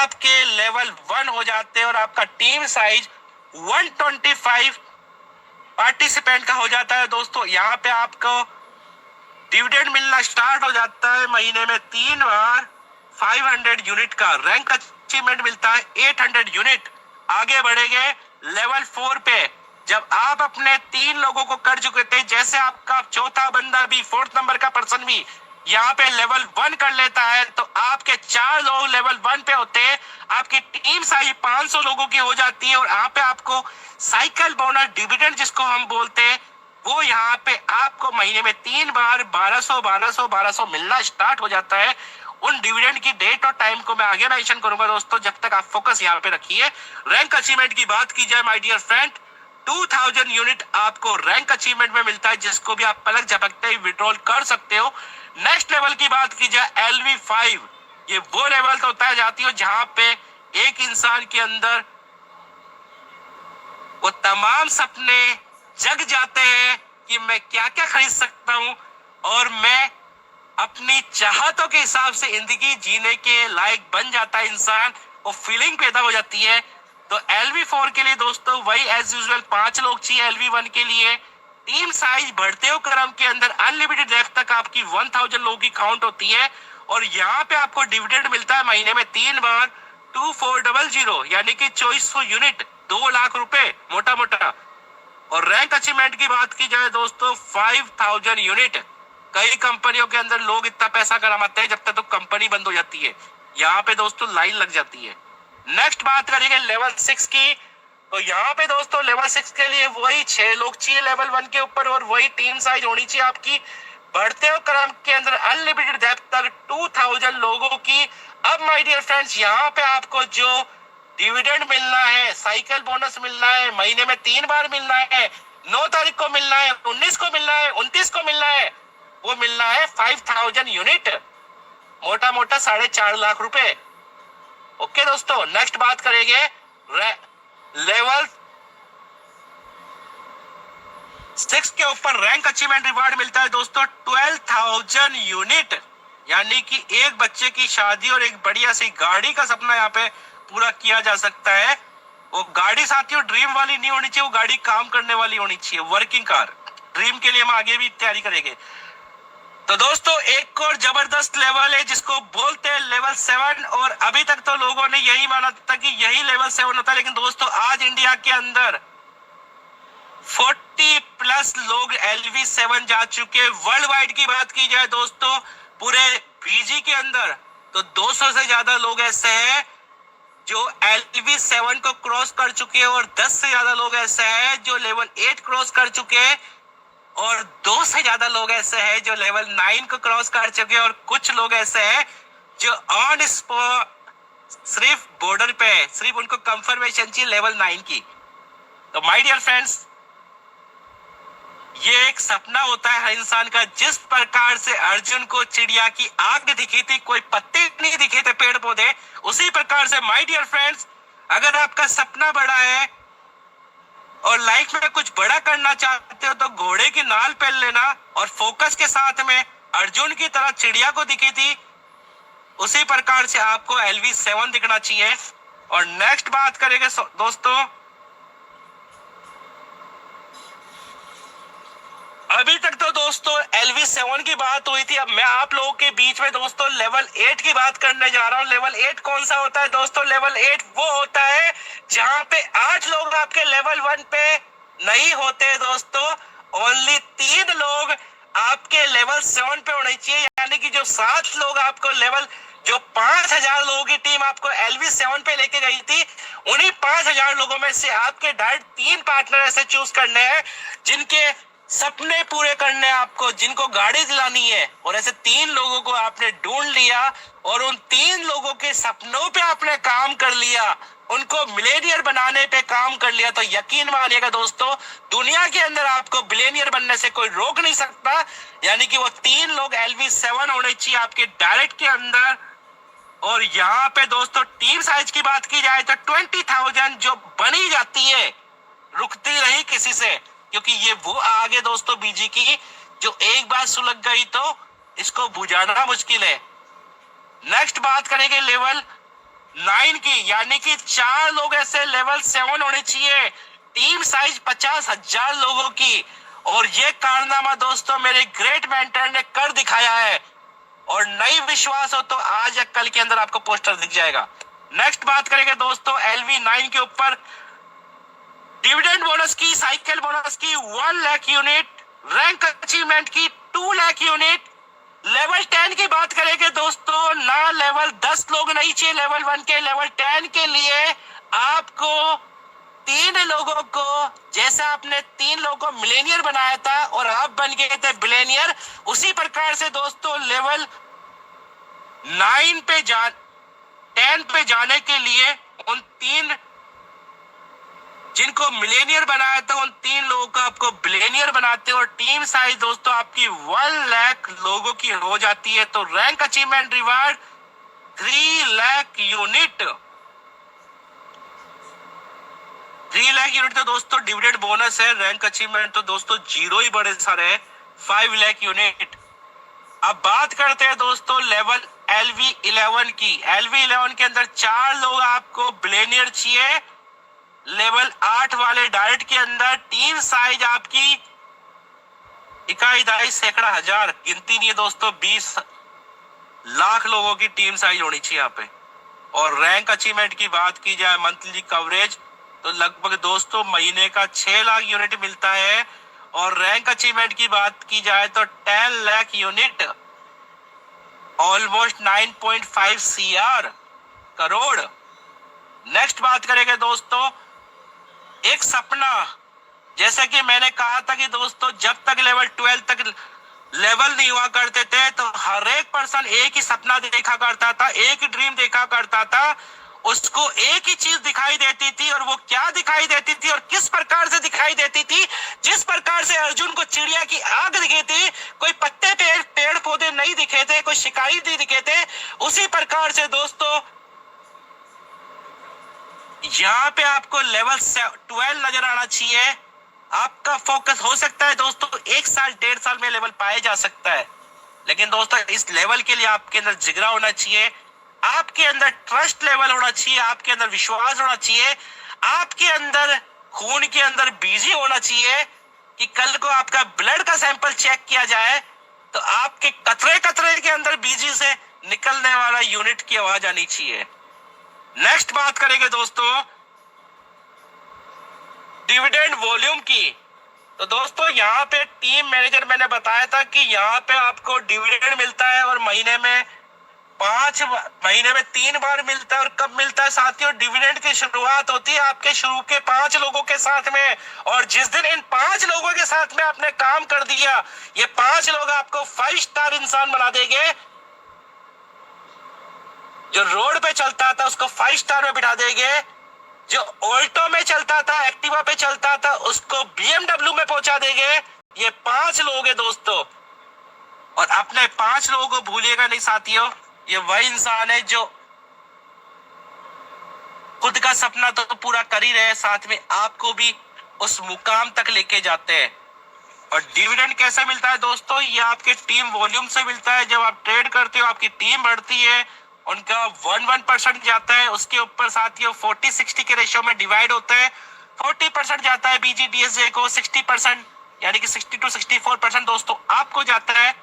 आपके लेवल 1 हो जाते हैं और आपका टीम साइज 125 पार्टिसिपेंट का हो जाता है दोस्तों। यहाँ पे आपको डिविडेंड मिलना स्टार्ट हो जाता है महीने में 3 बार 500 यूनिट का। रैंक अचीवमेंट मिलता है 800 यूनिट। आगे बढ़ेंगे लेवल 4 पे। जब आप अपने 3 लोगों को कर चुके थे, जैसे आपका चौथा बंदा भी, 4th नंबर का पर्सन भी यहाँ पे लेवल 1 कर लेता है, तो आपके 4 लोग लेवल 1 पे होते हैं। आपकी टीम साइज 500 लोगों की हो जाती है और यहाँ पे आपको साइकिल बोनस डिविडेंड जिसको हम बोलते हैं, वो यहाँ पे आपको महीने में 3 बार 1200 मिलना स्टार्ट हो जाता है। उन डिविडेंड की डेट और टाइम को मैं आगे मेंशन करूंगा दोस्तों, जब तक आप फोकस यहाँ पे रखिए। रैंक अचीवमेंट की बात की जाए माय डियर फ्रेंड, 2000 यूनिट आपको रैंक अचीवमेंट में मिलता है, जिसको भी आप पलक झपकते ही विड्रॉल कर सकते हो। नेक्स्ट लेवल की बात की जाए LV5, ये वो लेवल तो होता है जाती हो जहां पे एक इंसान के अंदर वो तमाम सपने जग जाते हैं कि मैं क्या क्या खरीद सकता हूं और मैं अपनी चाहतों के हिसाब से जिंदगी जीने के लायक बन जाता है इंसान, वो फीलिंग पैदा हो जाती है। तो LV4 के लिए दोस्तों वही एज यूजुअल 5 लोग चाहिए। LV1 के लिए टीम साइज बढ़ते हो क्रम के अंदर अनलिमिटेड डेप्थ तक आपकी 1000 लोगों की काउंट होती है और यहाँ पे आपको डिविडेंड मिलता है महीने में 3 बार 2400 यानी कि 2400 यूनिट, 2 लाख रुपए मोटा मोटा। और रैंक अचीवमेंट की बात की जाए दोस्तों 5000 यूनिट। कई कंपनियों के अंदर लोग इतना पैसा कमाते हैं जब तक तो कंपनी बंद हो जाती है, यहाँ पे दोस्तों लाइन लग जाती है। नेक्स्ट बात करेंगे लेवल 6 की। तो यहाँ पे दोस्तों लेवल 6 के लिए वही 6 लोग चाहिए लेवल 1 के ऊपर और वही टीम साइज होनी चाहिए आपकी बढ़ते हुए क्रम के अंदर अनलिमिटेड डेप्थ तक 2000 लोगों की। अब माय डियर फ्रेंड्स, यहाँ पे आपको जो डिविडेंड मिलना है, साइकिल बोनस मिलना है, महीने में 3 बार मिलना है, 9 तारीख को मिलना है, 19 को मिलना है, 29 को मिलना है, वो मिलना है 5000 यूनिट, मोटा मोटा 4.5 लाख रुपए। ओके दोस्तों, नेक्स्ट बात करेंगे लेवल 6 के ऊपर रैंक अचीवमेंट रिवार्ड मिलता है दोस्तों 12,000 यूनिट, यानी कि एक बच्चे की शादी और एक बढ़िया सी गाड़ी का सपना यहाँ पे पूरा किया जा सकता है। वो गाड़ी साथियों ड्रीम वाली नहीं होनी चाहिए, वो गाड़ी काम करने वाली होनी चाहिए, वर्किंग कार। ड्रीम के लिए हम आगे भी तैयारी करेंगे। तो दोस्तों एक और जबरदस्त लेवल है जिसको बोलते हैं लेवल 7, और अभी तक तो लोगों ने यही माना था कि यही लेवल 7 होता है, लेकिन दोस्तों आज इंडिया के अंदर 40+ लोग LV7 जा चुके। वर्ल्ड वाइड की बात की जाए दोस्तों पूरे BG के अंदर तो 200 से ज्यादा लोग ऐसे हैं जो LV7 को क्रॉस कर चुके हैं और 10 से ज्यादा लोग ऐसे हैं जो लेवल 8 क्रॉस कर चुके हैं और 2 से ज्यादा लोग ऐसे हैं जो लेवल 9 को क्रॉस कर चुके हैं और कुछ लोग ऐसे हैं जो ऑन स्पॉट सिर्फ बॉर्डर पे है, सिर्फ उनको कंफर्मेशन चाहिए लेवल 9 की। तो माय डियर फ्रेंड्स, ये एक सपना होता है हर इंसान का। जिस प्रकार से अर्जुन को चिड़िया की आंख दिखी थी, कोई पत्ते नहीं दिखे थे पेड़ पौधे, उसी प्रकार से माय डियर फ्रेंड्स अगर आपका सपना बड़ा है और लाइफ में कुछ बड़ा करना चाहते हो तो घोड़े की नाल पहन लेना और फोकस के साथ में अर्जुन की तरह चिड़िया को दिखी थी, उसी प्रकार से आपको LV7 दिखना चाहिए। और नेक्स्ट बात करेंगे दोस्तों, अभी तक तो दोस्तों LV7 की बात हुई थी, अब मैं आप लोगों के बीच में दोस्तों लेवल 8 की बात करने जा रहा हूँ। लेवल 8 कौन सा होता है दोस्तों? लेवल 8 वो होता है जहां पे 8 लोग आपके लेवल 1 पे नहीं होते दोस्तों, ओनली 3 लोग आपके लेवल 7 पे होने चाहिए, यानी कि जो 7 लोग आपको लेवल, जो 5000 लोगों की टीम आपको LV7 पे लेके गई थी, उन्हीं 5000 लोगों में से आपके डायरेक्ट 3 पार्टनर ऐसे चूज करने हैं जिनके सपने पूरे करने आपको, जिनको गाड़ी दिलानी है, और ऐसे 3 लोगों को आपने ढूंढ लिया और उन 3 लोगों के सपनों पे आपने काम कर लिया, उनको मिलेनियर बनाने पे काम कर लिया, तो यकीन मानिएगा दोस्तों दुनिया के अंदर आपको बिलियनियर बनने से कोई रोक नहीं सकता। यानी कि वो 3 लोग LV7 होने चाहिए आपके डायरेक्ट के अंदर। और यहाँ पे दोस्तों टीम साइज की बात की जाए तो 20,000 जो बनी जाती है, रुकती नहीं किसी से, क्योंकि ये वो आगे दोस्तों BG की जो एक बार सुलग गई तो इसको बुझाना मुश्किल है। नेक्स्ट बात करेंगे लेवल 9 की, यानी कि 4 लोग ऐसे लेवल 7 होने चाहिए। टीम साइज 50,000 लोगों की। और ये कारनामा दोस्तों मेरे ग्रेट मेंटर ने कर दिखाया है। और नहीं विश्वास हो तो आज या कल के अंदर आपको पोस्टर दिख जाएगा। नेक्स्ट बात करेंगे दोस्तों LV9 के ऊपर। डिविडेंड बोनस की, साइकिल बोनस की 1 लाख यूनिट, रैंक अचीवमेंट की 2 लाख यूनिट। लेवल 10 की बात करेंगे दोस्तों, ना लेवल 10 लोग नहीं चाहिए लेवल 1 के, लेवल 10 के लिए आपको 3 लोगों को, जैसे आपने 3 लोगों को मिलेनियर बनाया था और आप बन गए थे बिलेनियर, उसी प्रकार से दोस्तों लेवल 9 पे 10 पे जाने के लिए उन 3 जिनको मिलेनियर बनाया था उन 3 लोगों को आपको बिलेनियर बनाते हो। और टीम साइज दोस्तों आपकी 1 लाख लोगों की हो जाती है। तो rank achievement reward 3 lakh unit. 3 lakh unit तो दोस्तों डिविडेंड बोनस है। रैंक अचीवमेंट तो दोस्तों जीरो ही बड़े सारे हैं, 5 लाख यूनिट। अब बात करते हैं दोस्तों लेवल LV11 की। LV11 के अंदर 4 लोग आपको बिलेनियर चाहिए। लेवल 8 वाले डायरेक्ट के अंदर टीम साइज आपकी इकाई दाई सैकड़ा हजार, गिनती नहीं है दोस्तों, 20 लाख लोगों की टीम साइज होनी चाहिए यहाँ पे। और रैंक अचीवमेंट की बात की जाए मंथली कवरेज तो लगभग दोस्तों महीने का 6 लाख यूनिट मिलता है। और रैंक अचीवमेंट की बात की जाए तो 10 lakh unit, almost 9.5 CR crore. Next बात करेंगे दोस्तों एक सपना। जैसे कि मैंने कहा था कि दोस्तों जब तक लेवल 12 तक लेवल नहीं हुआ करते थे तो हर एक पर्सन एक ही सपना देखा करता था, एक ही ड्रीम देखा करता था। उसको एक ही चीज दिखाई देती थी और वो क्या दिखाई देती थी और किस प्रकार से दिखाई देती थी। जिस प्रकार से अर्जुन को चिड़िया की आग दिखी थी, कोई पत्ते पेड़ पौधे नहीं दिखे थे, कोई शिकारी नहीं दिखे थे, उसी प्रकार से दोस्तों यहाँ पे आपको लेवल 12 नजर आना चाहिए। आपका फोकस हो सकता है दोस्तों 1 साल 1.5 साल में लेवल पाया जा सकता है, लेकिन दोस्तों इस लेवल के लिए आपके अंदर जिगरा होना चाहिए, आपके अंदर ट्रस्ट लेवल होना चाहिए, आपके अंदर विश्वास होना चाहिए, आपके अंदर खून के अंदर बीजी होना चाहिए कि कल को आपका ब्लड का सैंपल चेक किया जाए तो आपके कतरे कतरे के अंदर बीजी से निकलने वाला यूनिट की आवाज आनी चाहिए। नेक्स्ट बात करेंगे दोस्तों डिविडेंड वॉल्यूम की। तो दोस्तों यहाँ पे टीम मैनेजर मैंने बताया था कि यहाँ पे आपको डिविडेंड मिलता है और महीने में 3 बार मिलता है। और कब मिलता है साथियों? डिविडेंड की शुरुआत होती है आपके शुरू के 5 लोगों के साथ में। और जिस दिन इन 5 लोगों के साथ में आपने काम कर दिया, ये 5 लोग आपको 5 स्टार इंसान बना देंगे। जो रोड पे चलता था उसको 5 स्टार में बिठा देंगे, जो ऑल्टो में चलता था, एक्टिवा पे चलता था, उसको BMW में पहुंचा देंगे। ये 5 लोग हैं दोस्तों। और अपने 5 लोगों को भूलिएगा नहीं साथियों, ये वही इंसान है जो खुद का सपना तो पूरा कर ही रहे, साथ में आपको भी उस मुकाम तक लेके जाते हैं। और डिविडेंड कैसे मिलता है दोस्तों? ये आपके टीम वॉल्यूम से मिलता है। जब आप ट्रेड करते हो आपकी टीम बढ़ती है, उनका 1% जाता है, उसके ऊपर साथियों 40-60 के रेशियो में डिवाइड होता है। 40% जाता है BGDSJ को, 60% यानी कि 60 to 64% दोस्तों आपको जाता है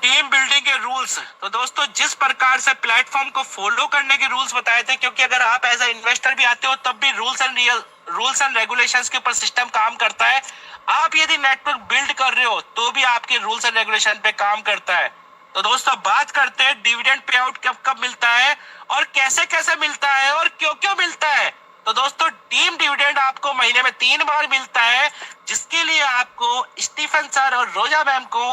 टीम बिल्डिंग के रूल्स। तो दोस्तों जिस प्रकार से प्लेटफॉर्म को फॉलो करने के रूल्स बताए थे, क्योंकि अगर आप एज ए इन्वेस्टर भी आते हो तब भी रूल्स एंड रेगुलेशंस के ऊपर सिस्टम काम करता है। आप यदि नेटवर्क बिल्ड कर रहे हो तो भी आपके रूल्स एंड रेगुलेशन पे काम करता है। तो दोस्तों बात करते हैं डिविडेंड पे आउट कब कब मिलता है और कैसे कैसे मिलता है और क्यों क्यों मिलता है। तो दोस्तों टीम डिविडेंड आपको महीने में 3 बार मिलता है, जिसके लिए आपको स्टीफन सर और रोजा मैम को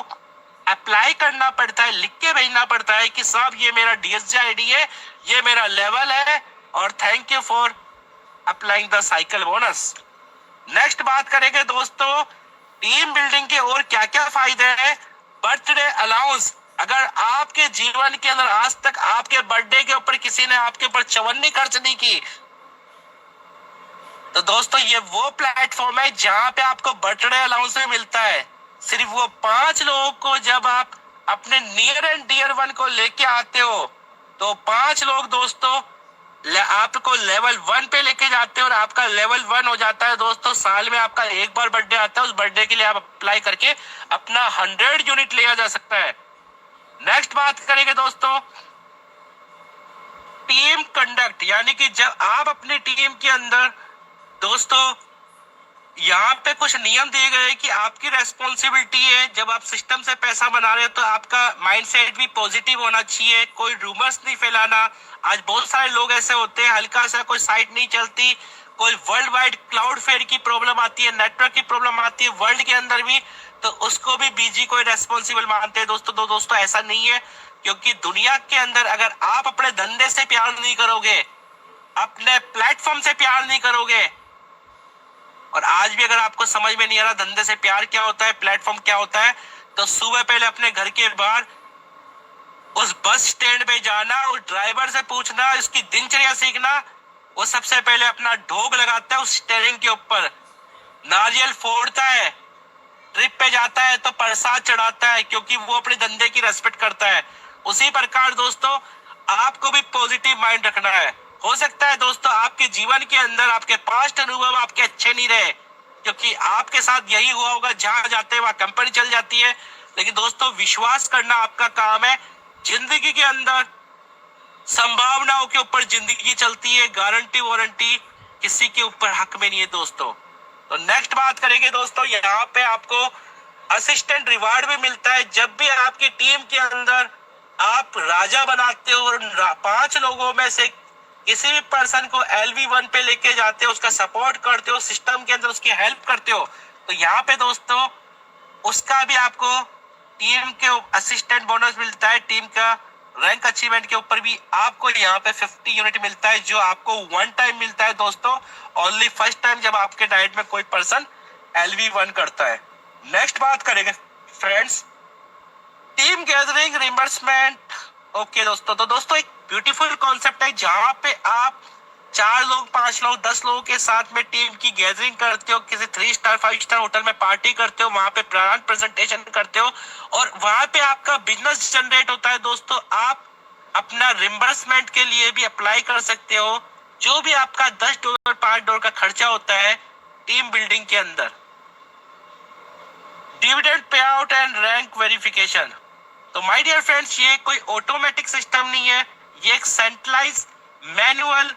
अप्लाई करना पड़ता है, लिख के भेजना पड़ता है कि साहब ये मेरा DSJ ID है, ये मेरा लेवल है और thank you for applying the cycle bonus. Next बात करेंगे दोस्तों टीम बिल्डिंग के और क्या क्या फायदे हैं। Birthday allowance. अगर आपके जीवन के अंदर आज तक आपके बर्थडे के ऊपर किसी ने आपके ऊपर चवन्नी खर्च नहीं की, तो दोस्तों ये वो प्लेटफॉर्म है जहां पे आपको बर्थडे अलाउंस भी मिलता है। सिर्फ वो 5 लोगों को जब आप अपने नियर एंड डियर वन को लेके आते हो तो 5 लोग दोस्तों आपको लेवल 1 पे लेके जाते हैं और आपका लेवल 1 हो जाता है दोस्तों। साल में आपका एक बार बर्थडे आता है, उस बर्थडे के लिए आप अप्लाई करके अपना 100 यूनिट लिया जा सकता है। नेक्स्ट बात करेंगे दोस्तों टीम कंडक्ट, यानी कि जब आप अपनी टीम के अंदर दोस्तों यहाँ पे कुछ नियम दिए गए कि आपकी रेस्पॉन्सिबिलिटी है, जब आप सिस्टम से पैसा बना रहे हो तो आपका माइंडसेट भी पॉजिटिव होना चाहिए, कोई रूमर्स नहीं फैलाना। आज बहुत सारे लोग ऐसे होते हैं, हल्का सा कोई साइट नहीं चलती, कोई वर्ल्ड वाइड क्लाउड फेयर की प्रॉब्लम आती है, नेटवर्क की प्रॉब्लम आती है वर्ल्ड के अंदर भी, तो उसको भी बीजी कोई रेस्पॉन्सिबल मानते हैं दोस्तों। तो दोस्तों ऐसा नहीं है, क्योंकि दुनिया के अंदर अगर आप अपने धंधे से प्यार नहीं करोगे, अपने प्लेटफॉर्म से प्यार नहीं करोगे, और आज भी अगर आपको समझ में नहीं आ रहा धंधे से प्यार क्या होता है, प्लेटफॉर्म क्या होता है, तो सुबह पहले अपने घर के बाहर उस बस स्टैंड पे जाना, उस ड्राइवर से पूछना, उसकी दिनचर्या सीखना। वो सबसे पहले अपना ढोक लगाता है उस स्टीयरिंग के ऊपर, नारियल फोड़ता है, ट्रिप पे जाता है तो प्रसाद चढ़ाता है, क्योंकि वो अपने धंधे की रेस्पेक्ट करता है। उसी प्रकार दोस्तों आपको भी पॉजिटिव माइंड रखना है। हो सकता है दोस्तों आपके जीवन के अंदर आपके पास्ट अनुभव आपके अच्छे नहीं रहे, क्योंकि आपके साथ यही हुआ होगा, जहां जाते हैं वहां कंपनी चल जाती है। लेकिन दोस्तों विश्वास करना आपका काम है। जिंदगी के अंदर संभावनाओं के ऊपर जिंदगी चलती है, गारंटी वारंटी किसी के ऊपर हक में नहीं है दोस्तों। तो नेक्स्ट बात करेंगे दोस्तों, यहाँ पे आपको असिस्टेंट रिवार्ड भी मिलता है। जब भी आपकी टीम के अंदर आप राजा बनाते हो और 5 लोगों में से किसी भी पर्सन को LV1 पे लेके जाते हो, उसका सपोर्ट करते हो, सिस्टम के अंदर उसकी हेल्प करते हो, तो यहाँ पे दोस्तों उसका भी आपको टीम के असिस्टेंट बोनस मिलता है। टीम का रैंक अचीवमेंट के ऊपर भी आपको यहाँ पे 50 यूनिट मिलता है, जो आपको 1 टाइम मिलता है दोस्तों, ओनली फर्स्ट टाइम जब आपके डाइट में कोई पर्सन LV1 करता है। नेक्स्ट बात करेंगे friends team gathering reimbursement. Okay दोस्तों, तो दोस्तों एक ब्यूटीफुल कॉन्सेप्ट है, जहां पे आप 4 लोग 5 लोग 10 लोगों के साथ में टीम की गैदरिंग करते हो, किसी 3 स्टार 5 स्टार होटल में पार्टी करते हो, वहां पे ब्रांड प्रेजेंटेशन करते हो और वहां पे आपका बिजनेस जनरेट होता है दोस्तों। आप अपना रिम्बर्समेंट के लिए भी अप्लाई कर सकते हो, जो भी आपका $10 $5 का खर्चा होता है टीम बिल्डिंग के अंदर। Dividend pay out and rank verification. तो माय डियर फ्रेंड्स, ये कोई ऑटोमेटिक सिस्टम नहीं है, ये एक सेंट्रलाइज मैनुअल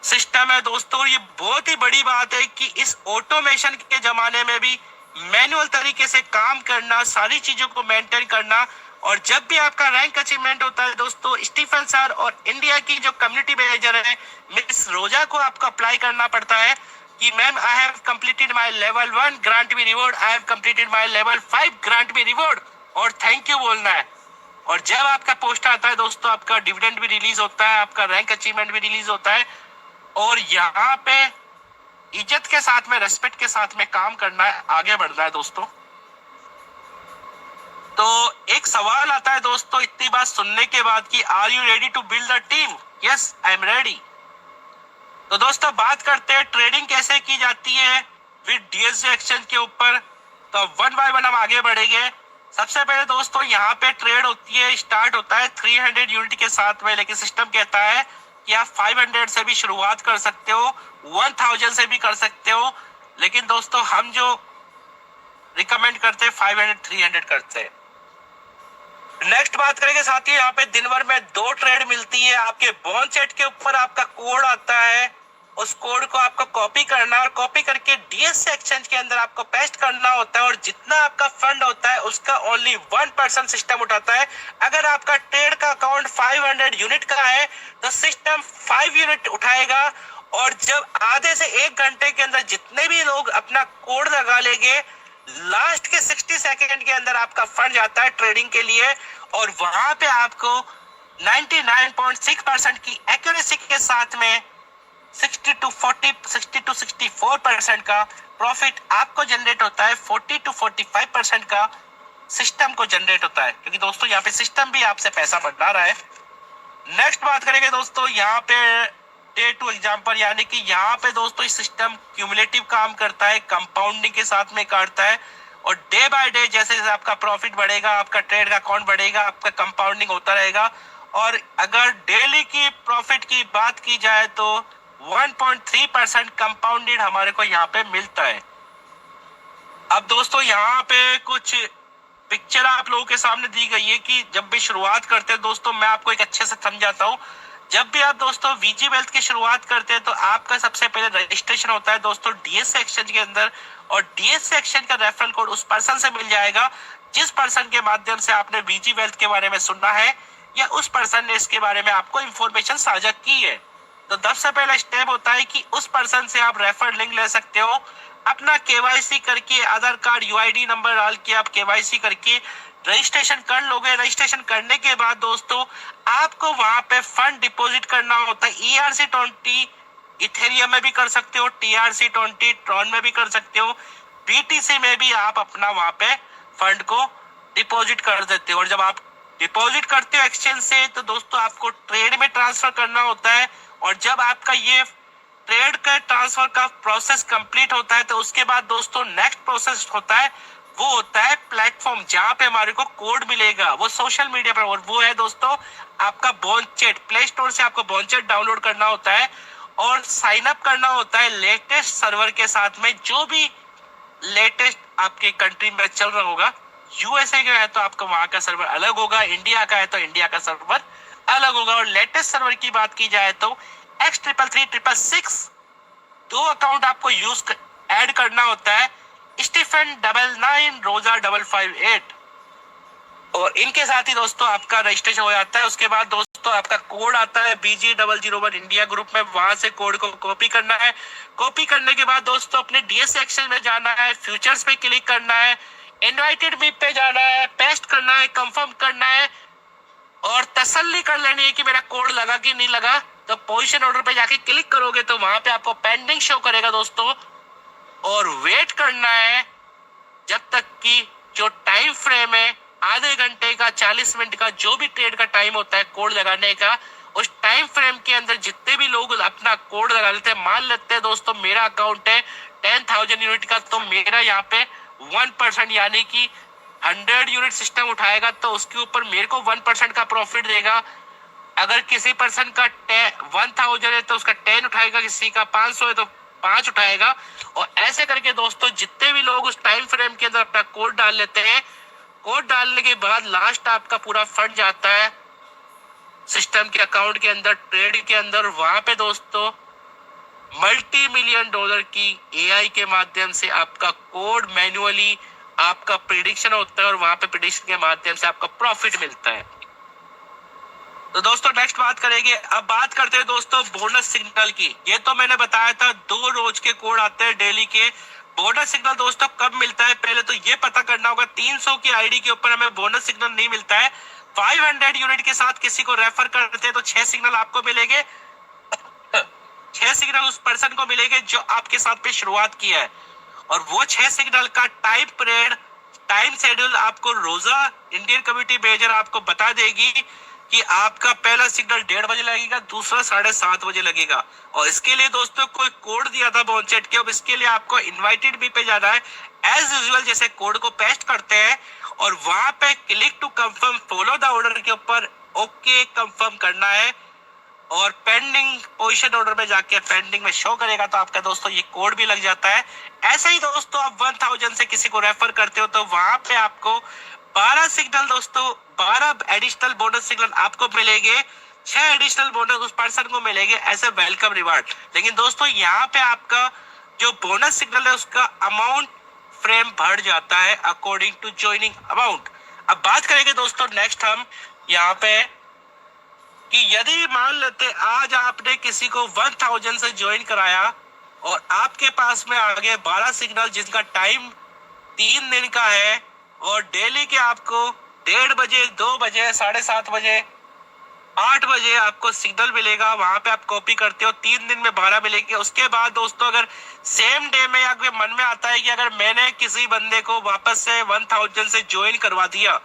सिस्टम है दोस्तों। ये बहुत ही बड़ी बात है कि इस ऑटोमेशन के जमाने में भी मैनुअल तरीके से काम करना, सारी चीजों को मेंटेन करना। और जब भी आपका रैंक अचीवमेंट होता है दोस्तों, स्टीफन सर और इंडिया की जो कम्युनिटी मैनेजर है मिस रोजा को आपको अप्लाई करना पड़ता है कि ma'am I have completed my level 1 grant me reward, I have completed my level 5 grant me reward, और थैंक यू बोलना है। और जब आपका पोस्ट आता है दोस्तों, आपका डिविडेंड भी रिलीज होता है, आपका रैंक अचीवमेंट भी रिलीज होता है। और यहाँ पे इज्जत के साथ में, रेस्पेक्ट के साथ में काम करना है, आगे बढ़ना है दोस्तों। तो एक सवाल आता है दोस्तों इतनी बात सुनने के बाद कि are you ready to build a team? Yes, I am ready. तो दोस्तों बात करते हैं ट्रेडिंग कैसे की जाती है विद DSG एक्सचेंज के ऊपर। तो 1 बाय 1 हम आगे बढ़ेंगे। सबसे पहले दोस्तों यहाँ पे ट्रेड होती है, स्टार्ट होता है 300 यूनिट के साथ में, लेकिन सिस्टम कहता है कि आप 500 से भी शुरुआत कर सकते हो, 1000 से भी कर सकते हो, लेकिन दोस्तों हम जो रिकमेंड करते हैं 500 300 करते हैं। नेक्स्ट बात करेंगे साथियों, यहाँ पे दिन भर में 2 ट्रेड मिलती है। आपके बॉन्ड सेट के ऊपर आपका कोड आता है, उस कोड को आपको कॉपी करना और कॉपी करके DSG एक्सचेंज के अंदर आपको पेस्ट करना होता है, और जितना आपका फंड होता है उसका ओनली 1% सिस्टम उठाता है। अगर आपका ट्रेड का अकाउंट 500 यूनिट का है तो सिस्टम 5 यूनिट उठाएगा, और जब आधे से 1 घंटे के अंदर जितने भी लोग अपना कोड लगा लेंगे, लास्ट के 60 सेकेंड के अंदर आपका फंड जाता है ट्रेडिंग के लिए, और वहां पे आपको 99.6% की एक्यूरेसी के साथ में 60 to 64% का प्रॉफिट आपको जनरेट होता है, 40 to 45% का सिस्टम को जनरेट होता है, क्योंकि दोस्तों यहाँ पे सिस्टम भी आपसे पैसा बढ़ा रहा है। नेक्स्ट बात करेंगे दोस्तों यहाँ पे डे टू एग्जाम्पल, यानी कि यहाँ पे दोस्तों इस सिस्टम क्यूमुलेटिव काम करता है, कंपाउंडिंग के साथ में काटता है, और डे बाय डे जैसे जैसे आपका प्रॉफिट बढ़ेगा, आपका ट्रेड का अकाउंट बढ़ेगा, आपका कंपाउंडिंग होता रहेगा, और अगर डेली की प्रॉफिट की बात की जाए तो 1.3% कंपाउंडेड हमारे को यहाँ पे मिलता है। अब दोस्तों यहाँ पे कुछ पिक्चर आप लोगों के सामने दी गई है कि जब भी शुरुआत करते हैं दोस्तों, मैं आपको एक अच्छे से समझाता हूँ। जब भी आप दोस्तों वीजी वेल्थ की शुरुआत करते हैं तो आपका सबसे पहले रजिस्ट्रेशन होता है दोस्तों डीएससी एक्सचेंज के अंदर, और डीएससी एक्सचेंज का रेफरल कोड उस पर्सन से मिल जाएगा जिस पर्सन के माध्यम से आपने वीजी वेल्थ के बारे में सुना है या उस पर्सन ने इसके बारे में आपको इंफॉर्मेशन साझा की है। तो सबसे पहला स्टेप होता है कि उस पर्सन से आप रेफर लिंक ले सकते हो। अपना केवाईसी करके, आधार कार्ड यूआईडी नंबर डाल के आप केवाईसी करके रजिस्ट्रेशन कर लोगे। रजिस्ट्रेशन करने के बाद दोस्तों आपको वहां पे फंड डिपॉजिट करना होता है। ERC20 इथेरियम में भी कर सकते हो, TRC20 ट्रॉन में भी कर सकते हो, BTC में भी आप अपना वहां पे फंड को डिपॉजिट कर देते हो। और जब आप डिपॉजिट करते हो एक्सचेंज से तो दोस्तों आपको ट्रेड में ट्रांसफर करना होता है। और जब आपका ये ट्रेड का ट्रांसफर का प्रोसेस कंप्लीट होता है तो उसके बाद दोस्तों नेक्स्ट प्रोसेस होता है, वो होता है प्लेटफॉर्म जहां पे हमारे को कोड मिलेगा, वो सोशल मीडिया पर, और वो है दोस्तों आपका बॉन्चेट। प्ले स्टोर से आपको बॉन्चेट डाउनलोड करना होता है और साइन अप करना होता है लेटेस्ट सर्वर के साथ में, जो भी लेटेस्ट आपके कंट्री में चल रहा होगा। यूएसए का है तो आपका वहां का सर्वर अलग होगा, इंडिया का है तो इंडिया का सर्वर अलग होगा। और लेटेस्ट सर्वर की बात की जाए तो X33366 दो अकाउंट आपको यूज ऐड करना होता है, स्टीफन 99 रोजा 558, और इनके साथ ही दोस्तों आपका रजिस्ट्रेशन हो जाता है। उसके बाद दोस्तों आपका कोड आता है BG001 इंडिया ग्रुप में, वहां से कोड को कॉपी करना है। कॉपी करने के बाद दोस्तों अपने डीएससी एक्सचेंज में जाना है, फ्यूचर्स पे क्लिक करना है, इनवाइटेड मी पे जाना है, पेस्ट करना है, कंफर्म करना है और तसल्ली कर लेनी है कि मेरा कोड लगा कि नहीं लगा। तो पोजीशन ऑर्डर पे जाके क्लिक करोगे तो वहां पे आपको पेंडिंग शो करेगा दोस्तों, और वेट करना है जब तक कि जो टाइम फ्रेम है आधे घंटे का, 40 मिनट का, जो भी ट्रेड का टाइम होता है कोड लगाने का, उस टाइम फ्रेम के अंदर जितने भी लोग अपना कोड लगा लेते हैं, मान लेते हैं दोस्तों मेरा अकाउंट है 10,000 यूनिट का, तो मेरा यहाँ पे 1% यानी कि 100 यूनिट सिस्टम उठाएगा तो उसके ऊपर मेरे को 1% का प्रॉफिट देगा। अगर किसी पर्सन का 1000 है तो उसका 10 उठाएगा, किसी का 500 है तो 5 उठाएगा। और ऐसे करके दोस्तों जितने भी लोग उस टाइम फ्रेम के अंदर अपना कोड डाल लेते हैं, कोड डालने के बाद लास्ट आपका पूरा फंड जाता है सिस्टम के अकाउंट के अंदर, ट्रेड के अंदर। वहां पे दोस्तों $multi-million की AI के माध्यम से आपका कोड मैन्युअली आपका प्रिडिक्शन होता है और वहां पे प्रिडिक्शन के माध्यम से आपका प्रॉफिट मिलता है। तो दोस्तों नेक्स्ट बात करेंगे। अब बात करते हैं दोस्तों बोनस सिग्नल की। ये तो मैंने बताया था 2 रोज के कोड आते हैं डेली के। बोनस सिग्नल दोस्तों कब मिलता है पहले तो ये पता करना होगा। 300 की आईडी के ऊपर हमें बोनस सिग्नल नहीं मिलता है। 500 यूनिट के साथ किसी को रेफर करते हैं तो 6 सिग्नल आपको मिलेंगे। 6 सिग्नल उस पर्सन को मिलेंगे जो आपके साथ पे शुरुआत किया है, और वो 6 सिग्नल का टाइम पीरियड, टाइम शेड्यूल आपको रोजा इंडियन कम्युनिटी मेजर आपको बता देगी कि आपका पहला सिग्नल 1:30 बजे लगेगा, दूसरा 7:30 बजे लगेगा। और इसके लिए दोस्तों कोई कोड दिया था बॉन्चेट के, अब इसके लिए आपको इनवाइटेड मी पे जाना है। एज यूजुअल जैसे कोड को पेस्ट करते हैं और वहां पे click to confirm follow the order के ऊपर ओके कंफर्म करना है, और पेंडिंग पोजीशन ऑर्डर में जाके पेंडिंग में शो करेगा तो आपका दोस्तों ये कोड भी लग जाता है। ऐसे ही दोस्तों आप 1000 से किसी को रेफर करते हो तो वहां पे आपको 12 सिग्नल दोस्तों 12 एडिशनल बोनस सिग्नल आपको मिलेंगे। 6 एडिशनल बोनस उस पर्सन को मिलेंगे एज ए वेलकम रिवार्ड। लेकिन दोस्तों यहाँ पे आपका जो बोनस सिग्नल है उसका अमाउंट फ्रेम बढ़ जाता है अकॉर्डिंग टू ज्वाइनिंग अमाउंट। अब बात करेंगे दोस्तों नेक्स्ट हम यहाँ पे कि यदि मान लेते आज आपने किसी को 1000 से ज्वाइन कराया और आपके पास में आ गए 12 सिग्नल जिनका टाइम 3 दिन का है, और डेली के आपको 1:30 बजे, 2 बजे, 7:30 बजे, 8 बजे आपको सिग्नल मिलेगा। वहां पे आप कॉपी करते हो, 3 दिन में 12 मिलेंगे। उसके बाद दोस्तों अगर सेम डे में आपके मन में आता है कि अगर मैंने किसी बंदे को वापस से 1000 से ज्वाइन करवा दिया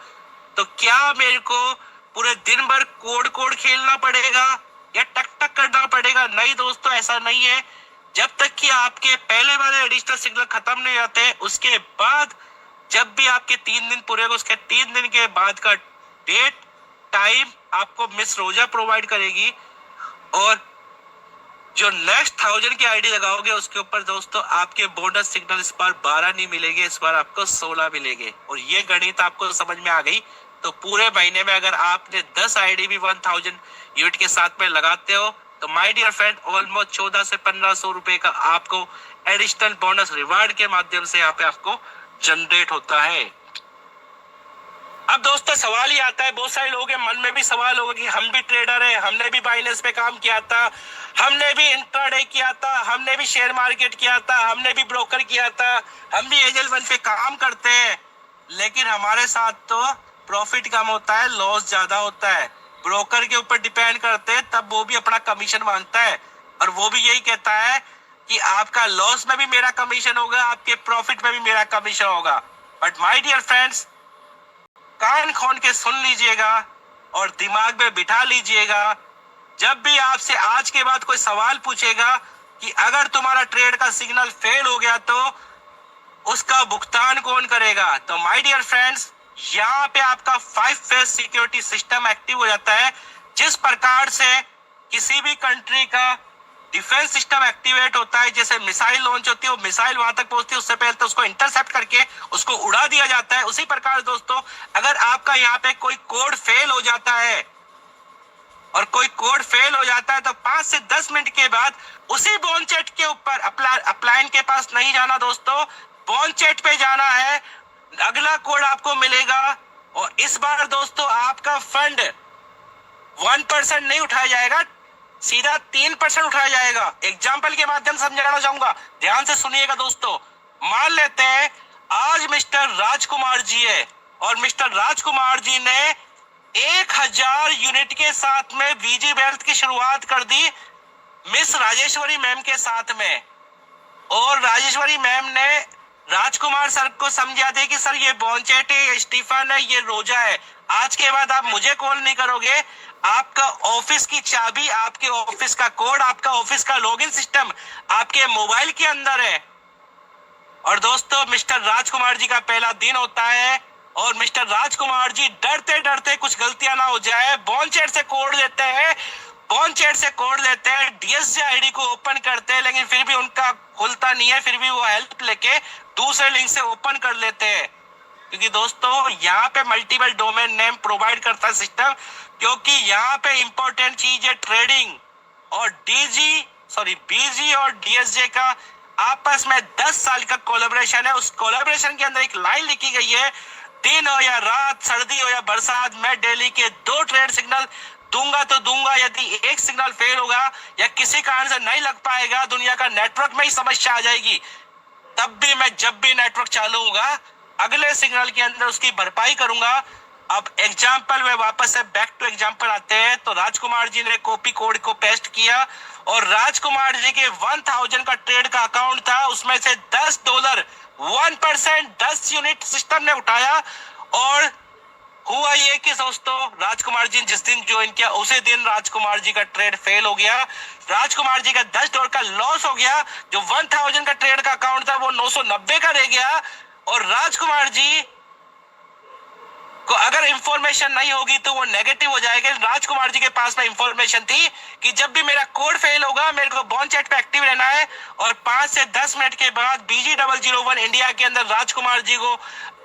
तो क्या मेरे को पूरे दिन भर कोड खेलना पड़ेगा या टक टक करना पड़ेगा? नहीं दोस्तों, ऐसा नहीं है। जब तक कि आपके पहले वाले एडिशनल सिग्नल खत्म नहीं होते उसके बाद जब भी आपके 3 दिन पूरे होंगे उसके 3 दिन के बाद का डेट, टाइम आपको मिस रोजा प्रोवाइड करेगी। और जो नेक्स्ट 1000 की आईडी लगाओगे उसके ऊपर दोस्तों आपके बोनस सिग्नल इस बार 12 नहीं मिलेंगे, इस बार आपको 16 मिलेंगे। और ये गणित आपको समझ में आ गई तो पूरे महीने में अगर आपने 10 आईडी भी 1000 यूनिट के साथ में लगाते हो तो माय डियर फ्रेंड ऑलमोस्ट 14 से 1500 रुपए का आपको एडिशनल बोनस रिवार्ड के माध्यम से यहाँ पे आपको जनरेट होता है। अब दोस्तों सवाल ही आता है, बहुत सारे लोगों के मन में भी सवाल होगा कि हम भी ट्रेडर हैं, हमने भी बाइनेंस पे काम किया था, हमने भी इंट्राडे किया था, हमने भी शेयर मार्केट किया था, हमने भी ब्रोकर किया था, हम भी एंजल वन पे काम करते हैं, लेकिन हमारे साथ तो प्रॉफिट कम होता है, लॉस ज्यादा होता है। ब्रोकर के ऊपर डिपेंड करते हैं तब वो भी अपना कमीशन मांगता है और वो भी यही कहता है कि आपका लॉस में भी मेरा कमीशन होगा, आपके प्रॉफिट में भी मेरा कमीशन होगा। बट माय डियर फ्रेंड्स, कान खोल के सुन लीजिएगा और दिमाग में बिठा लीजिएगा, जब भी आपसे आज के बाद कोई सवाल पूछेगा कि अगर तुम्हारा ट्रेड का सिग्नल फेल हो गया तो उसका भुगतान कौन करेगा, तो माय डियर फ्रेंड्स यहाँ पे आपका 5 फेज सिक्योरिटी सिस्टम एक्टिव हो जाता है। जिस प्रकार से किसी भी कंट्री का डिफेंस सिस्टम एक्टिवेट होता है, जैसे मिसाइल लॉन्च होती है, वो मिसाइल वहां तक पहुंचती है उससे पहले तो उसको इंटरसेप्ट करके उसको उड़ा दिया जाता है। उसी प्रकार दोस्तों अगर आपका यहाँ पे कोई कोड फेल हो जाता है और कोई कोड फेल हो जाता है तो 5 से 10 मिनट के बाद उसी बॉन्चेट के ऊपर अपलाइन के पास नहीं जाना दोस्तों, बॉन्चेट पे जाना है, अगला कोड आपको मिलेगा और इस बार दोस्तों आपका फंड 1% नहीं उठाया जाएगा, सीधा 3% उठाया जाएगा। एग्जाम्पल के माध्यम से समझाना चाहूंगा, ध्यान से सुनिएगा दोस्तों। मान लेते हैं आज मिस्टर राजकुमार जी है और मिस्टर राजकुमार जी ने 1000 यूनिट के साथ में वीजी वेल्थ की शुरुआत कर दी मिस राजेश्वरी मैम के साथ में, और राजेश्वरी मैम ने राजकुमार सर को समझा दे कि सर ये बॉन्चेट है, ये स्टीफन है, ये रोजा है, आज के बाद आप मुझे कॉल नहीं करोगे, आपका ऑफिस की चाबी, आपके ऑफिस का कोड, आपका ऑफिस का लॉगिन सिस्टम आपके मोबाइल के अंदर है। और दोस्तों मिस्टर राजकुमार जी का पहला दिन होता है और मिस्टर राजकुमार जी डरते डरते कुछ गलतियां ना हो जाए बॉन्चेट से कोड देते हैं, बॉन्चेट से कोड देते हैं, डीएसजे आईडी को ओपन करते हैं, लेकिन फिर भी उनका खुलता नहीं है, फिर भी वो हेल्प लेके दूसरे लिंक से ओपन कर लेते हैं। क्योंकि दोस्तों यहाँ पे मल्टीपल डोमेन नेम प्रोवाइड करता है सिस्टम, क्योंकि यहाँ पे इंपॉर्टेंट चीज है ट्रेडिंग और बीजी और डीएसजे का आपस में 10 साल का कोलैबोरेशन है। उस कोलैबोरेशन के अंदर एक लाइन लिखी गई है, दिन हो या रात, सर्दी हो या बरसात, मैं डेली के 2 ट्रेड सिग्नल दूंगा तो दूंगा, यदि एक सिग्नल फेल होगा या किसी कारण से नहीं लग पाएगा, दुनिया का नेटवर्क में ही समस्या आ जाएगी, तब भी मैं जब भी नेटवर्क चालू होगा अगले सिग्नल के अंदर उसकी भरपाई करूंगा। अब एग्जाम्पल में वापस से बैक टू एग्जाम्पल आते हैं तो राजकुमार जी ने कॉपी कोड को पेस्ट किया और राजकुमार जी के 1000 का ट्रेड का अकाउंट था, उसमें से $10 1% 10 यूनिट सिस्टम ने उठाया। और हुआ ये कि दोस्तों राजकुमार जी जिस दिन ज्वाइन किया उसी दिन राजकुमार जी का ट्रेड फेल हो गया, राजकुमार जी का $10 का लॉस हो गया, जो 1000 का ट्रेड का अकाउंट था वो 990 का रह गया। और राजकुमार जी को अगर इंफॉर्मेशन नहीं होगी तो वो नेगेटिव हो जाएगा। राजकुमार जी के पास में इंफॉर्मेशन थी कि जब भी मेरा कोड फेल होगा मेरे को बॉन्चेट पे एक्टिव रहना है, और 5 से 10 मिनट के बाद BG001 इंडिया के अंदर राजकुमार जी को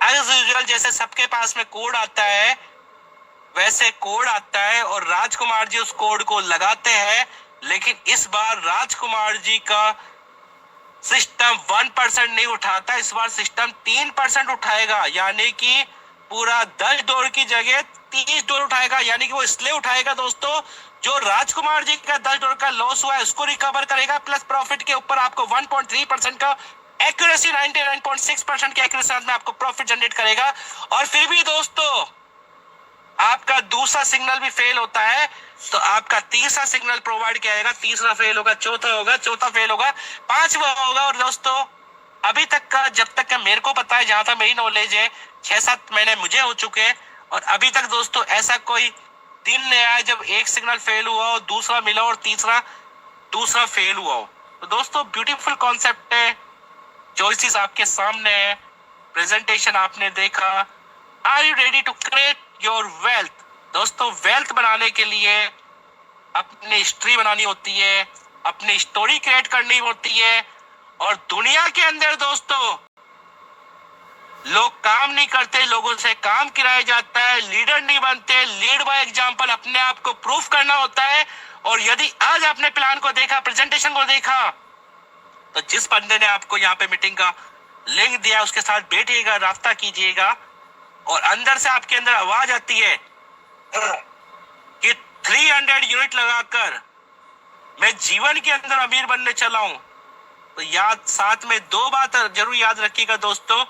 एज यूजुअल जैसे सबके पास में कोड आता है वैसे कोड आता है और राजकुमार जी उस कोड को लगाते हैं। लेकिन इस बार राजकुमार जी का सिस्टम 1% नहीं उठाता, इस बार सिस्टम 3% उठाएगा, यानी कि पूरा $10 की जगह $30 उठाएगा। यानी कि वो इसलिए उठाएगा दोस्तों, जो राजकुमार जी का $10 का लॉस हुआ है उसको रिकवर करेगा, प्लस प्रॉफिट के ऊपर आपको 1.3% का एक्यूरेसी, 99.6% की एक्यूरेसी में आपको प्रॉफिट जनरेट करेगा। और फिर भी दोस्तों आपका दूसरा सिग्नल भी फेल होता है तो आपका तीसरा सिग्नल प्रोवाइड किया जाएगा, तीसरा फेल होगा, चौथा होगा, चौथा फेल होगा, पांचवा होगा। और दोस्तों अभी तक का जब तक का मेरे को पता है, जहां तक मेरी नॉलेज है, 6-7 महीने मुझे हो चुके हैं और अभी तक दोस्तों ऐसा कोई दिन नहीं आया जब एक सिग्नल फेल हुआ हो, दूसरा मिला और दूसरा फेल हुआ हो। तो दोस्तों ब्यूटीफुल कॉन्सेप्ट है, चॉइसेस आपके सामने है, प्रेजेंटेशन आपने देखा। Are you ready to create your wealth? दोस्तों वेल्थ बनाने के लिए अपनी हिस्ट्री बनानी होती है, अपनी स्टोरी क्रिएट करनी होती है। और दुनिया के अंदर दोस्तों लोग काम नहीं करते, लोगों से काम कराया जाता है, लीडर नहीं बनते, लीड बाय एग्जांपल अपने आप को प्रूफ करना होता है। और यदि आज आपने प्लान को देखा, प्रेजेंटेशन को देखा, तो जिस बंदे ने आपको यहाँ पे मीटिंग का लिंक दिया उसके साथ बैठिएगा, रास्ता कीजिएगा। और अंदर से आपके अंदर आवाज आती है कि 300 यूनिट लगाकर मैं जीवन के अंदर अमीर बनने चला हूं, तो याद साथ में दो बात जरूर याद रखिएगा दोस्तों।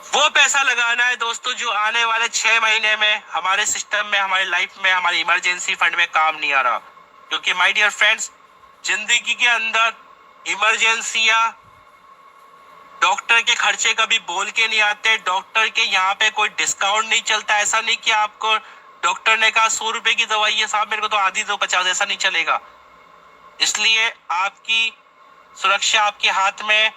वो पैसा लगाना है दोस्तों जो आने वाले 6 महीने में हमारे सिस्टम में, हमारी लाइफ में, हमारे इमरजेंसी फंड में काम नहीं आ रहा। क्योंकि माय डियर फ्रेंड्स, जिंदगी के अंदर इमरजेंसियां, डॉक्टर के खर्चे कभी बोल के नहीं आते। डॉक्टर के यहाँ पे कोई डिस्काउंट नहीं चलता। ऐसा नहीं कि आपको डॉक्टर ने कहा 100 रुपए की दवाई है साहब, मेरे को तो आधी दो 50, ऐसा नहीं चलेगा। इसलिए आपकी सुरक्षा आपके हाथ में।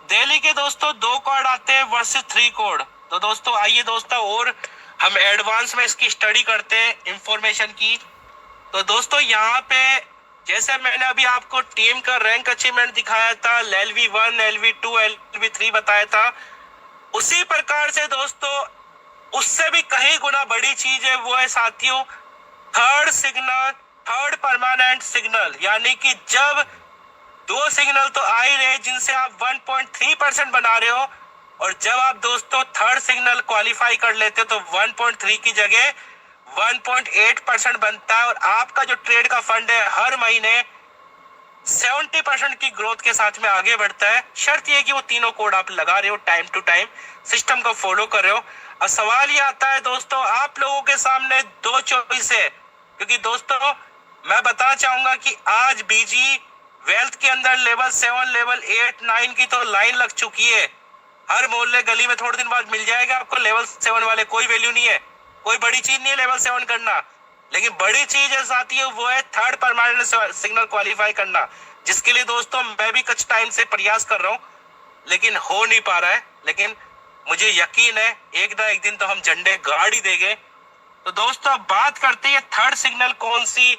दिल्ली के दोस्तों 2 कोड आते हैं वर्सेस 3 कोड। तो दोस्तों आइए दोस्तों और हम एडवांस में इसकी स्टडी करते हैं इंफॉर्मेशन की। तो दोस्तों यहाँ पे जैसे मैंने अभी आपको टीम का रैंक अचीवमेंट दिखाया था, LV1, LV2, LV3 बताया था, उसी प्रकार से दोस्तों उससे भी कहीं गुना बड़ी चीज है, वो है साथियों third signal, third permanent signal. यानी कि जब 2 सिग्नल तो आ ही रहे जिनसे आप 1.3% बना रहे हो, और जब आप दोस्तों थर्ड सिग्नल क्वालिफाई कर लेते हो तो 1.3 की जगह 1.8% बनता है। और आपका जो ट्रेड का फंड है हर महीने 70% की ग्रोथ के साथ में आगे बढ़ता है। शर्त यह कि वो तीनों कोड आप लगा रहे हो, टाइम टू टाइम सिस्टम को फॉलो कर रहे हो। और सवाल ये आता है दोस्तों, आप लोगों के सामने 2 चॉइस है। क्योंकि दोस्तों मैं बताना चाहूंगा कि आज बीजी वेल्थ के अंदर लेवल 7, लेवल 8, 9 की तो लाइन लग चुकी है। हर मोहल्ले गली में थोड़े दिन बाद मिल जाएगा आपको लेवल 7 वाले। कोई वैल्यू नहीं है, कोई बड़ी चीज नहीं है लेवल 7 करना। लेकिन बड़ी चीज है साथियों, वो है थर्ड परमानेंट सिग्नल क्वालिफाई करना, जिसके लिए दोस्तों मैं भी कुछ टाइम से प्रयास कर रहा हूँ, लेकिन हो नहीं पा रहा है। लेकिन मुझे यकीन है एक ना एक दिन तो हम झंडे गाड़ ही देंगे। तो दोस्तों अब बात करते हैं थर्ड सिग्नल कौन सी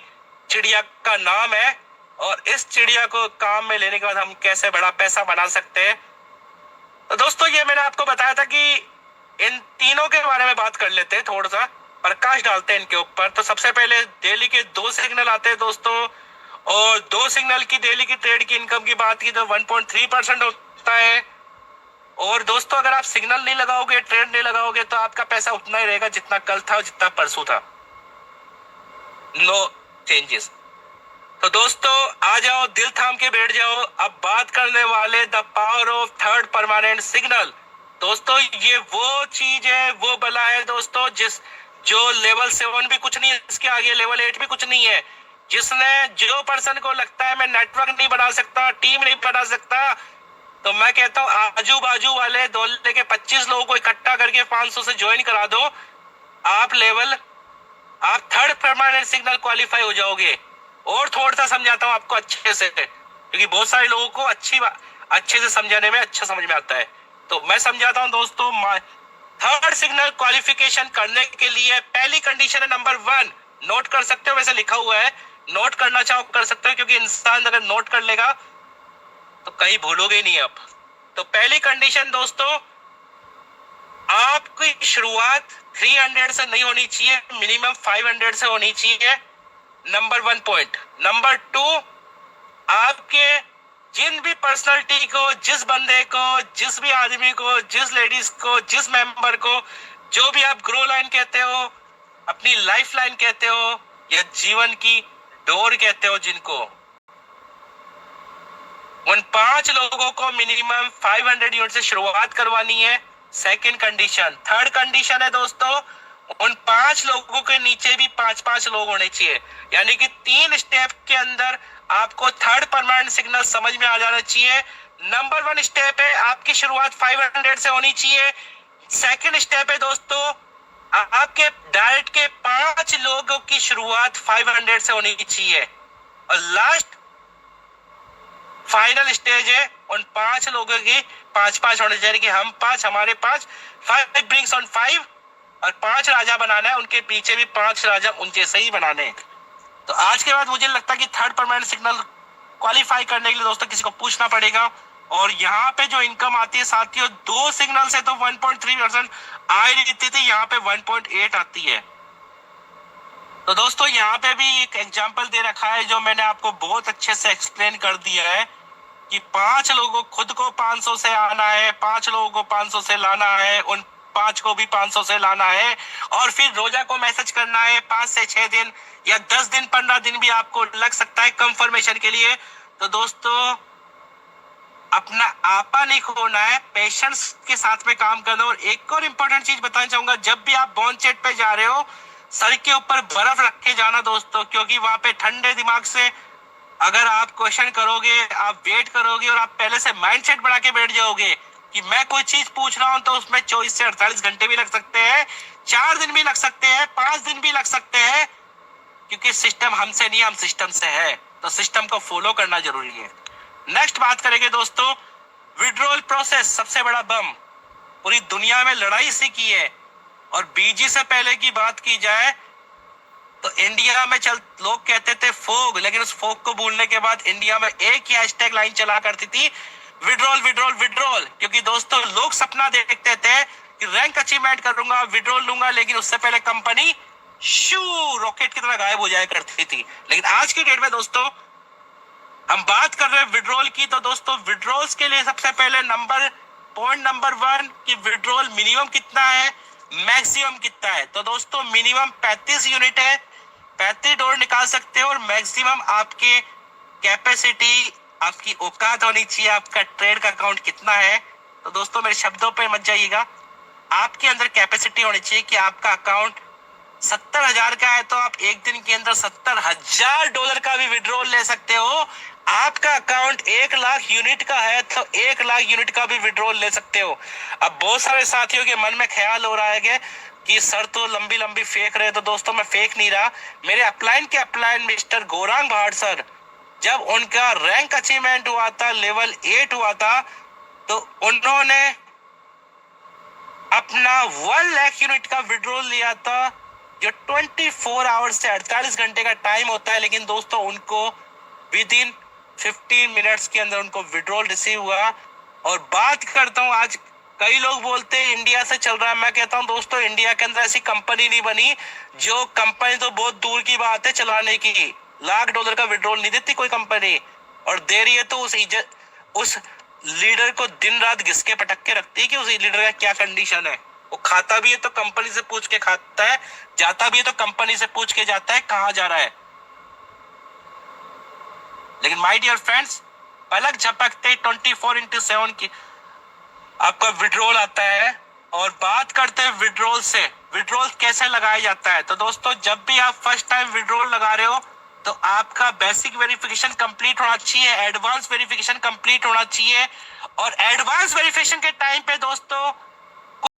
चिड़िया का नाम है, और इस चिड़िया को काम में लेने के बाद हम कैसे बड़ा पैसा बना सकते हैं। तो दोस्तों ये मैंने आपको बताया था कि इन तीनों के बारे में बात कर लेते हैं, थोड़ा सा प्रकाश डालते हैं इनके ऊपर। तो सबसे पहले डेली के 2 सिग्नल आते हैं दोस्तों, और 2 सिग्नल की डेली की ट्रेड की इनकम की बात की तो 1.3% होता है। और दोस्तों अगर आप सिग्नल नहीं लगाओगे, ट्रेड नहीं लगाओगे, तो आपका पैसा उतना ही रहेगा जितना कल था और जितना परसों था, नो चेंजेस। तो दोस्तों आ जाओ, दिल थाम के बैठ जाओ। अब बात करने वाले the power of third permanent signal. दोस्तों ये वो चीज है, वो बला है दोस्तों जो लेवल 7 भी कुछ नहीं है, इसके आगे लेवल 8 भी कुछ नहीं है। जिसने जो पर्सन को लगता है मैं नेटवर्क नहीं बना सकता, टीम नहीं बना सकता, तो मैं कहता हूँ आजू बाजू वाले 2 लेके 25 लोगों को इकट्ठा करके 500 से ज्वाइन करा दो, आप थर्ड परमानेंट सिग्नल क्वालिफाई हो जाओगे। और थोड़ा सा समझाता हूँ आपको अच्छे से, क्योंकि बहुत सारे लोगों को अच्छे से समझाने में अच्छा समझ में आता है। तो मैं समझाता हूँ दोस्तों। थर्ड सिग्नल क्वालिफिकेशन करने के लिए पहली कंडीशन है नंबर 1, नोट कर सकते हो, वैसे लिखा हुआ है, नोट करना चाहो कर सकते हो, क्योंकि इंसान अगर नोट कर लेगा तो कहीं भूलोगे नहीं आप। तो पहली कंडीशन दोस्तों, आपकी शुरुआत 300 से नहीं होनी चाहिए, मिनिमम 500 से होनी चाहिए। Number 1 point. नंबर 2, आपके जिन भी पर्सनालिटी को, जिस बंदे को, जिस भी आदमी को, जिस लेडीज को, जिस मेंबर को, जो भी आप ग्रो लाइन कहते हो, अपनी लाइफ लाइन कहते हो, या जीवन की डोर कहते हो जिनको, उन 5 लोगों को मिनिमम 500 यूनिट से शुरुआत करवानी है। Second condition. थर्ड कंडीशन है दोस्तों, उन 5 लोगों के नीचे भी 5-5 लोग होने चाहिए। यानी कि 3 स्टेप के अंदर आपको थर्ड परमानेंट सिग्नल समझ में आ जाना चाहिए। नंबर 1 स्टेप है आपकी शुरुआत 500 से होनी चाहिए। सेकंड स्टेप है दोस्तों, आपके डायरेक्ट के 5 लोगों की शुरुआत 500 से होनी चाहिए। और लास्ट फाइनल स्टेज है उन 5 लोगों की 5-5 होने चाहिए कि हम 5, हमारे 5, 5 ब्रिंग्स ऑन 5, और 5 राजा बनाना है, उनके पीछे भी 5 राजा उन जैसे ही बनाने हैं। तो आज के बाद मुझे लगता है कि थर्ड परमानेंट सिग्नल क्वालिफाई करने के लिए दोस्तों किसी को पूछना पड़ेगा। और यहाँ पे जो इनकम आती है साथियों, 2 सिग्नल से तो 1.3% आ ही नहीं थी, यहाँ पे 1.8 आती है। तो दोस्तों यहाँ पे भी एक एग्जांपल दे रखा है जो मैंने आपको बहुत अच्छे से एक्सप्लेन कर दिया है कि 5 लोगों खुद को 500 से आना है, 5 लोगों को 500 से लाना है, उन 5 को भी 500 से लाना है, और फिर रोजा को मैसेज करना है 5 से 6 दिन या 10 दिन 15 दिन भी आपको लग सकता है कंफर्मेशन के लिए। तो दोस्तों अपना आपा नहीं खोना है, पेशेंस के साथ में काम करना। और एक और इम्पोर्टेंट चीज बताना चाहूंगा, जब भी आप बॉन्ड चेट पे जा रहे हो सर के ऊपर बर्फ रख के जाना दोस्तों, क्योंकि वहां पे ठंडे दिमाग से अगर आप क्वेश्चन करोगे, आप वेट करोगे और आप पहले से माइंडसेट बना के बैठ जाओगे कि मैं कोई चीज पूछ रहा हूं, तो उसमें 24 से 48 घंटे भी लग सकते हैं, 4 दिन भी लग सकते हैं, 5 दिन भी लग सकते हैं, क्योंकि सिस्टम हमसे नहीं, हम सिस्टम से है। तो सिस्टम को फॉलो करना जरूरी है। नेक्स्ट बात करेंगे दोस्तों, विड्रॉल प्रोसेस सबसे बड़ा बम, पूरी दुनिया में लड़ाई इसी की है। और बीजी से पहले की बात की जाए तो इंडिया में लोग कहते थे फोग, लेकिन उस फोग को भूलने के बाद इंडिया में एक ही हैशटैग लाइन चला करती थी, विड्रॉल विड्रॉल विड्रॉल। क्योंकि दोस्तों लोग सपना देखते थे कि रैंक अचीवमेंट करूंगा, विड्रॉल लूंगा, लेकिन उससे पहले कंपनी शू रॉकेट की तरह गायब हो जाया करती थी। लेकिन आज की डेट में दोस्तों हम बात कर रहे हैं विड्रॉल की, तो दोस्तों विड्रॉल्स के लिए सबसे पहले पॉइंट नंबर 1 कि विड्रॉल मिनिमम कितना है, मैक्सिमम कितना है। तो दोस्तों मिनिमम 35 यूनिट है, 35 डॉलर निकाल सकते हो, और मैक्सिमम आपके कैपेसिटी, आपकी औकात होनी चाहिए, आपका ट्रेड का अकाउंट कितना है। तो दोस्तों मेरे शब्दों पे मत जाइएगा, आपके अंदर कैपेसिटी होनी चाहिए कि आपका अकाउंट 70,000 का है तो आप एक दिन के अंदर 70,000 डॉलर का भी विड्रॉल ले सकते हो। आपका अकाउंट 1 लाख यूनिट का है तो 1 लाख यूनिट का भी विड्रॉल ले सकते हो। अब बहुत सारे साथियों के मन में ख्याल हो रहा है कि सर तो लंबी लंबी फेंक रहे, तो दोस्तों मैं फेंक नहीं रहा। मेरे अपलाइन मिस्टर गौरांग भाट सर, जब उनका रैंक अचीवमेंट हुआ था, लेवल 8 हुआ था, तो उन्होंने अपना 1 लाख यूनिट का विड्रॉल लिया था, जो 24 आवर्स से 48 घंटे का टाइम होता है। लेकिन दोस्तों उनको विद इन 15 मिनट्स के अंदर उनको विड्रॉल रिसीव हुआ। और बात करता हूं, आज कई लोग बोलते हैं इंडिया से चल रहा है, मैं कहता हूं दोस्तों इंडिया के अंदर ऐसी कंपनी नहीं बनी, जो कंपनी तो बहुत दूर की बात है चलाने की, लाख डॉलर का विड्रॉल नहीं देती कोई कंपनी, और दे रही है तो उस लीडर को दिन रात घिसके पटक के रखती है कि उस लीडर का क्या कंडीशन है। वो खाता भी है तो कंपनी से पूछ के खाता है, जाता भी है तो कंपनी से पूछ के जाता है कहां जा रहा है। लेकिन माय डियर फ्रेंड्स, पलक झपकते 24/7 की आपका विड्रॉल आता है। और बात करते हैं विड्रॉल से, विड्रॉल कैसे लगाया जाता है। तो दोस्तों जब भी आप फर्स्ट टाइम विड्रॉल लगा रहे हो तो आपका बेसिक वेरिफिकेशन कंप्लीट होना चाहिए, एडवांस वेरिफिकेशन कंप्लीट होना चाहिए। और एडवांस वेरिफिकेशन के टाइम पे दोस्तों